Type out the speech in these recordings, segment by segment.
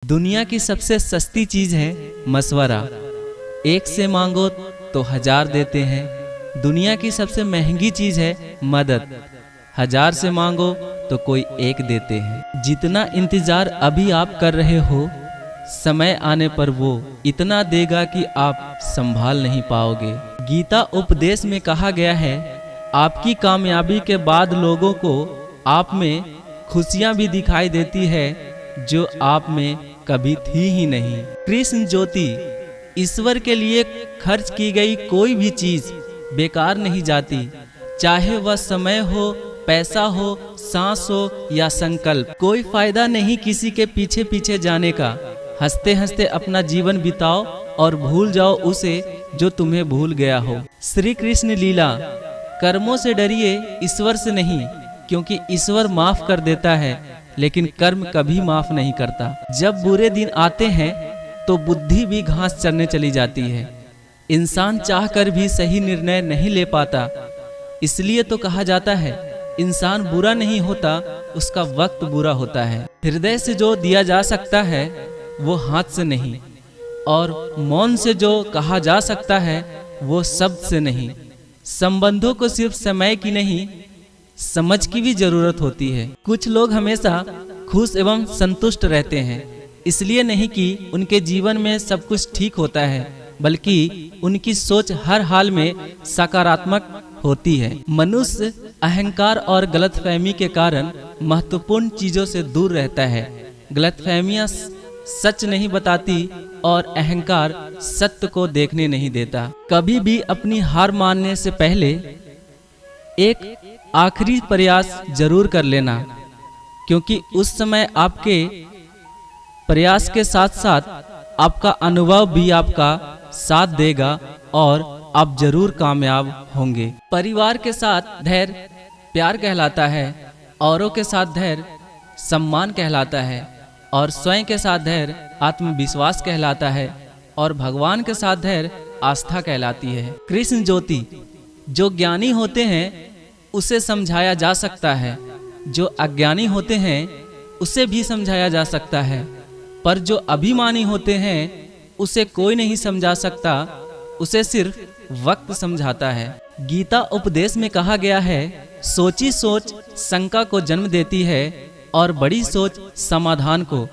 दुनिया की सबसे सस्ती चीज है मशवरा। एक से मांगो तो 1000 देते हैं। दुनिया की सबसे महंगी चीज है मदद। 1000 से मांगो तो कोई एक देते हैं। जितना इंतजार अभी आप कर रहे हो, समय आने पर वो इतना देगा कि आप संभाल नहीं पाओगे। गीता उपदेश में कहा गया है, आपकी कामयाबी के बाद लोगों को आप में खुशियां भी दिखाई देती है जो आप में कभी थी ही नहीं। कृष्ण ज्योति, ईश्वर के लिए खर्च की गई कोई भी चीज बेकार नहीं जाती, चाहे वह समय हो, पैसा हो, सांस हो या संकल्प। कोई फायदा नहीं किसी के पीछे पीछे जाने का। हंसते हंसते अपना जीवन बिताओ और भूल जाओ उसे जो तुम्हें भूल गया हो। श्री कृष्ण लीला, कर्मों से डरिए, ईश्वर से नहीं, क्योंकि ईश्वर माफ कर देता है लेकिन कर्म कभी माफ नहीं करता। जब बुरे दिन आते हैं तो बुद्धि भी घास चरने चली जाती है। इंसान चाहकर भी सही निर्णय नहीं ले पाता। इसलिए तो कहा जाता है, इंसान बुरा नहीं होता, उसका वक्त बुरा होता है। हृदय से जो दिया जा सकता है वो हाथ से नहीं, और मौन से जो कहा जा सकता है वो शब्द से नहीं। संबंधों को सिर्फ समय की नहीं, समझ की भी जरूरत होती है। कुछ लोग हमेशा खुश एवं संतुष्ट रहते हैं, इसलिए नहीं कि उनके जीवन में सब कुछ ठीक होता है, बल्कि उनकी सोच हर हाल में सकारात्मक होती है। मनुष्य अहंकार और गलतफहमी के कारण महत्वपूर्ण चीजों से दूर रहता है। गलतफहमियां सच नहीं बताती और अहंकार सत्य को देखने नहीं देता। कभी भी अपनी हार मानने से पहले एक आखिरी प्रयास जरूर कर लेना, क्योंकि उस समय आपके प्रयास के साथ साथ आपका अनुभव भी आपका साथ देगा और आप जरूर कामयाब होंगे। परिवार के साथ धैर्य प्यार कहलाता है, औरों के साथ धैर्य सम्मान कहलाता है, और स्वयं के साथ धैर्य आत्मविश्वास कहलाता है, और भगवान के साथ धैर्य आस्था कहलाती है। कृष्ण ज्योति, जो ज्ञानी होते हैं उसे समझाया जा सकता है, जो अज्ञानी होते हैं उसे भी समझाया जा सकता है, पर जो अभिमानी होते हैं उसे कोई नहीं समझा सकता, उसे सिर्फ वक्त समझाता है। गीता उपदेश में कहा गया है, सोची सोच शंका को जन्म देती है और बड़ी सोच समाधान को।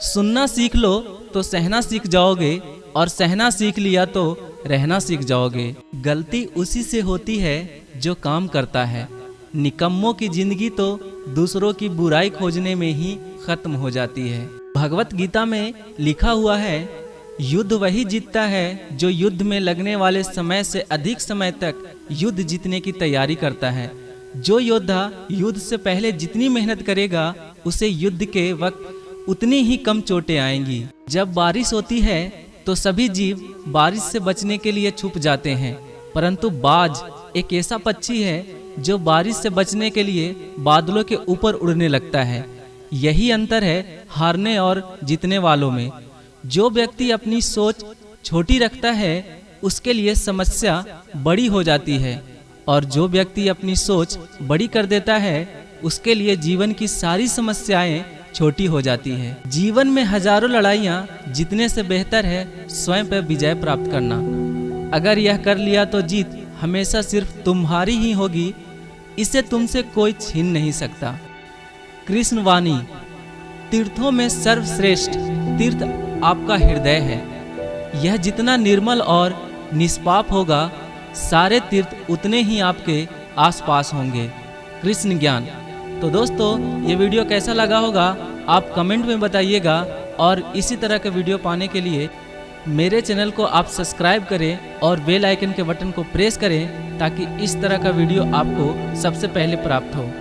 सुनना सीख लो तो सहना सीख जाओगे, और सहना सीख लिया तो रहना सीख जाओगे। गलती उसी से होती है जो काम करता है। निकम्मों की जिंदगी तो दूसरों की बुराई खोजने में ही खत्म हो जाती है। भगवत गीता में लिखा हुआ है, युद्ध वही जीतता है जो युद्ध में लगने वाले समय से अधिक समय तक युद्ध जीतने की तैयारी करता है। जो योद्धा युद्ध से पहले जितनी मेहनत करेगा, उसे युद्ध के वक्त उतनी ही कम चोटें आएंगी। जब बारिश होती है तो सभी जीव बारिश से बचने के लिए छुप जाते हैं, परंतु बाज एक ऐसा पक्षी है जो बारिश से बचने के लिए बादलों के ऊपर उड़ने लगता है। यही अंतर है हारने और जीतने वालों में। जो व्यक्ति अपनी सोच छोटी रखता है उसके लिए समस्या बड़ी हो जाती है, और जो व्यक्ति अपनी सोच बड़ी कर देता है उसके लिए जीवन की सारी समस्याएं छोटी हो जाती है। जीवन में हजारों लड़ाइयां जीतने से बेहतर है स्वयं पर विजय प्राप्त करना। अगर यह कर लिया तो जीत हमेशा सिर्फ तुम्हारी ही होगी, इसे तुमसे कोई छीन नहीं सकता। कृष्ण वाणी, तीर्थों में सर्वश्रेष्ठ तीर्थ आपका हृदय है। यह जितना निर्मल और निष्पाप होगा, सारे तीर्थ उतने ही आपके आसपास होंगे। कृष्ण ज्ञान। तो दोस्तों, ये वीडियो कैसा लगा होगा आप कमेंट में बताइएगा, और इसी तरह के वीडियो पाने के लिए मेरे चैनल को आप सब्सक्राइब करें और बेल आइकन के बटन को प्रेस करें, ताकि इस तरह का वीडियो आपको सबसे पहले प्राप्त हो।